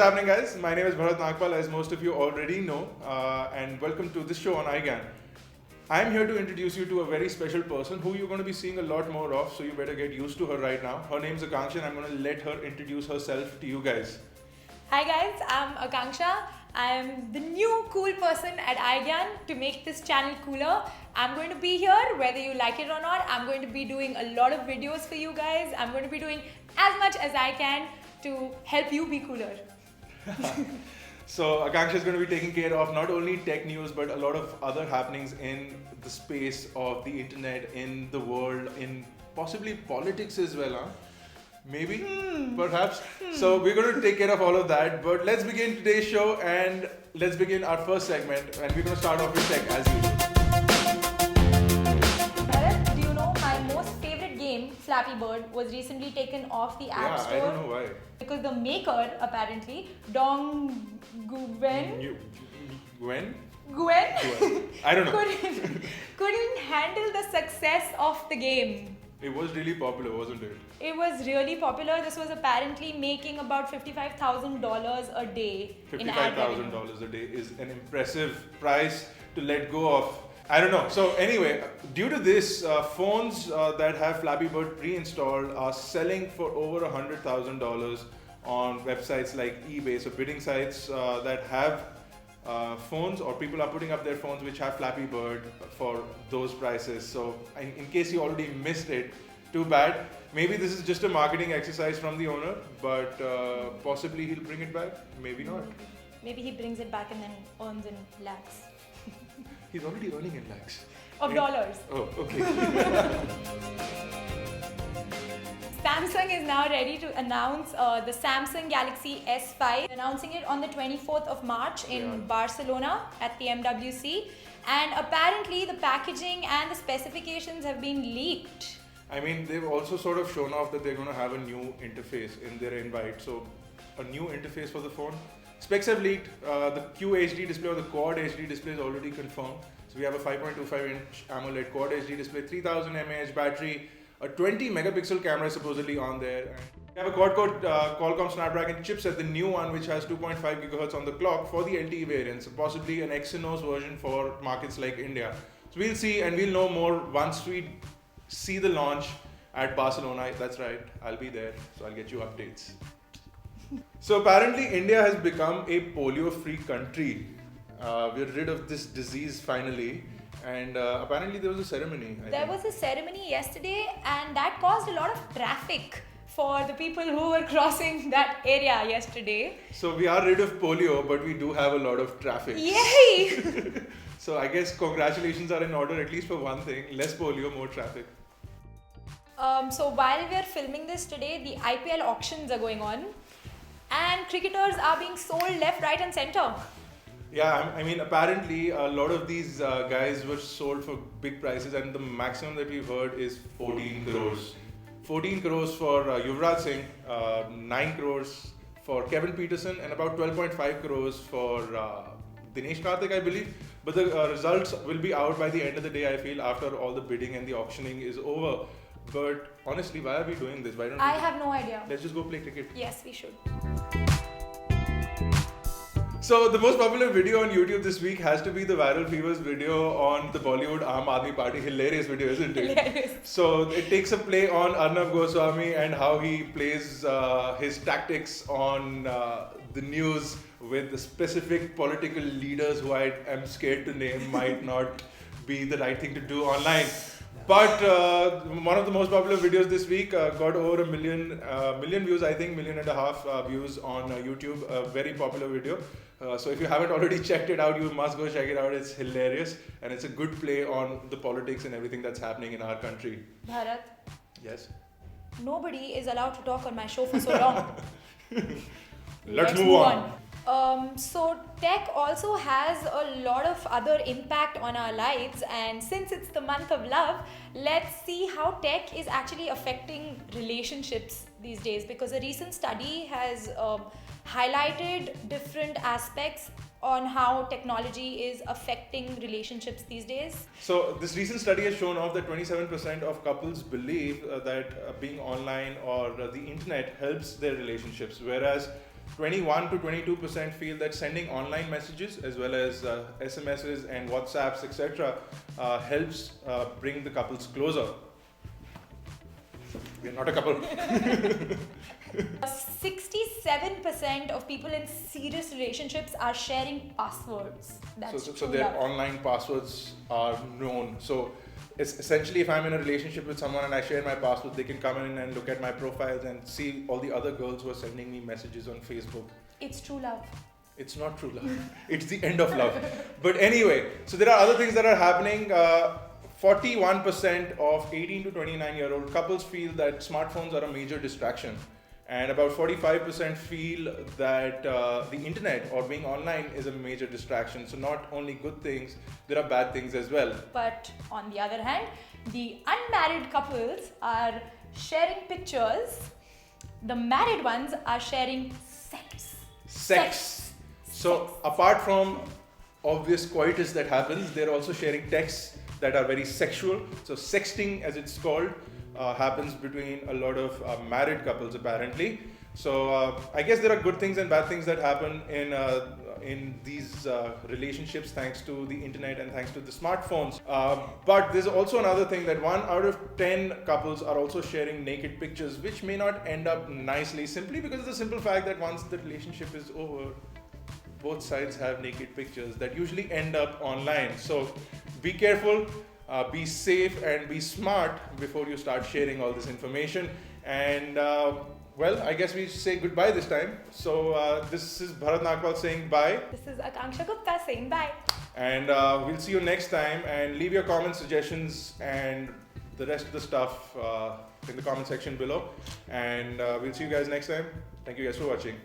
What's happening, guys? My name is Bharat Nagpal, as most of you already know, and welcome to this show on iGyan. I'm here to introduce you to a very special person who you're going to be seeing a lot more of, so you better get used to her right now. Her name's Akanksha, and I'm going to let her introduce herself to you guys. Hi guys, I'm Akanksha. I'm the new cool person at iGyan to make this channel cooler. I'm going to be here whether you like it or not. I'm going to be doing a lot of videos for you guys. I'm going to be doing as much as I can to help you be cooler. So Akanksha is going to be taking care of not only tech news but a lot of other happenings in the space of the internet, in the world, in possibly politics as well, huh? Maybe, perhaps. So we're going to take care of all of that. But let's begin today's show and let's begin our first segment. And we're going to start off with tech as usual. Bharat, do you know my most favorite game, Flappy Bird, was recently taken off the App Store? I don't know why. Because the maker, apparently, Dong Guen? Gwen? Gwen? I don't know. couldn't handle the success of the game. It was really popular, wasn't it? It was really popular. This was apparently making about $55,000 a day in ad revenue. $55,000 a day is an impressive price to let go of. I don't know. So anyway, due to this, phones that have Flappy Bird pre-installed are selling for over $100,000 on websites like eBay. So bidding sites that have phones, or people are putting up their phones which have Flappy Bird for those prices. So in case you already missed it, too bad. Maybe this is just a marketing exercise from the owner, but possibly he'll bring it back, maybe not. Maybe he brings it back and then earns in lakhs. He's already earning in lakhs. Of dollars. Oh, okay. Samsung is now ready to announce the Samsung Galaxy S5, announcing it on the 24th of March in Barcelona at the MWC. And apparently the packaging and the specifications have been leaked. I mean, they've also sort of shown off that they're going to have a new interface in their invite. So, a new interface for the phone. Specs have leaked. The QHD display or the Quad HD display is already confirmed. So, we have a 5.25-inch AMOLED Quad HD display, 3000 mAh battery, a 20 megapixel camera supposedly on there. We have a quad-core Qualcomm Snapdragon chipset, the new one which has 2.5 GHz on the clock for the LTE variants, possibly an Exynos version for markets like India. So, we'll see and we'll know more once we see the launch at Barcelona. That's right, I'll be there, so I'll get you updates. So apparently India has become a polio-free country. We're rid of this disease finally, and apparently there was a ceremony. There was a ceremony yesterday, and that caused a lot of traffic for the people who were crossing that area yesterday. So we are rid of polio, but we do have a lot of traffic. Yay! So I guess congratulations are in order, at least for one thing: less polio, more traffic. So while we are filming this today, the IPL auctions are going on, and cricketers are being sold left, right, and center. Yeah, I mean, apparently a lot of these guys were sold for big prices, and the maximum that we've heard is 14 crores. 14 crores for Yuvraj Singh, 9 crores for Kevin Peterson, and about 12.5 crores for Dinesh Karthik, I believe. But the results will be out by the end of the day, I feel, after all the bidding and the auctioning is over. But honestly, why are we doing this? Why don't I have no idea. Let's just go play cricket. Yes, we should. So the most popular video on YouTube this week has to be the Viral Fevers video on the Bollywood Aam Aadmi Party. Hilarious video, isn't it? Hilarious. So it takes a play on Arnab Goswami and how he plays his tactics on the news with the specific political leaders who I am scared to name might not be the right thing to do online. But one of the most popular videos this week got over a million views, I think, 1.5 million views on YouTube. A very popular video. So if you haven't already checked it out, you must go check it out. It's hilarious and it's a good play on the politics and everything that's happening in our country. Bharat. Yes. Nobody is allowed to talk on my show for so long. Let's move on. So tech also has a lot of other impact on our lives, and since it's the month of love, let's see how tech is actually affecting relationships these days, because a recent study has highlighted different aspects on how technology is affecting relationships these days. So this recent study has shown off that 27% of couples believe that being online or the internet helps their relationships, whereas 21 to 22% feel that sending online messages as well as SMSs and WhatsApps, etc., helps bring the couples closer. We're not a couple. 67% of people in serious relationships are sharing passwords. That's So true their love. online passwords are known. So it's essentially, if I'm in a relationship with someone and I share my password, they can come in and look at my profiles and see all the other girls who are sending me messages on Facebook. It's true love. It's not true love. It's the end of love. But anyway, so there are other things that are happening. 41% of 18 to 29-year-old couples feel that smartphones are a major distraction. And about 45% feel that the internet or being online is a major distraction. So not only good things, there are bad things as well. But on the other hand, the unmarried couples are sharing pictures. The married ones are sharing sex. So apart from obvious coitus that happens, they're also sharing texts that are very sexual. So sexting, as it's called, happens between a lot of married couples apparently. So I guess there are good things and bad things that happen in these relationships thanks to the internet and thanks to the smartphones. But there's also another thing that 1 out of 10 couples are also sharing naked pictures, which may not end up nicely simply because of the simple fact that once the relationship is over, both sides have naked pictures that usually end up online. So be careful, be safe, and be smart before you start sharing all this information. And well, I guess we say goodbye this time. So this is Bharat Nagpal saying bye. This is Akanksha Gupta saying bye. And we'll see you next time. And leave your comments, suggestions, and the rest of the stuff in the comment section below. And we'll see you guys next time. Thank you guys for watching.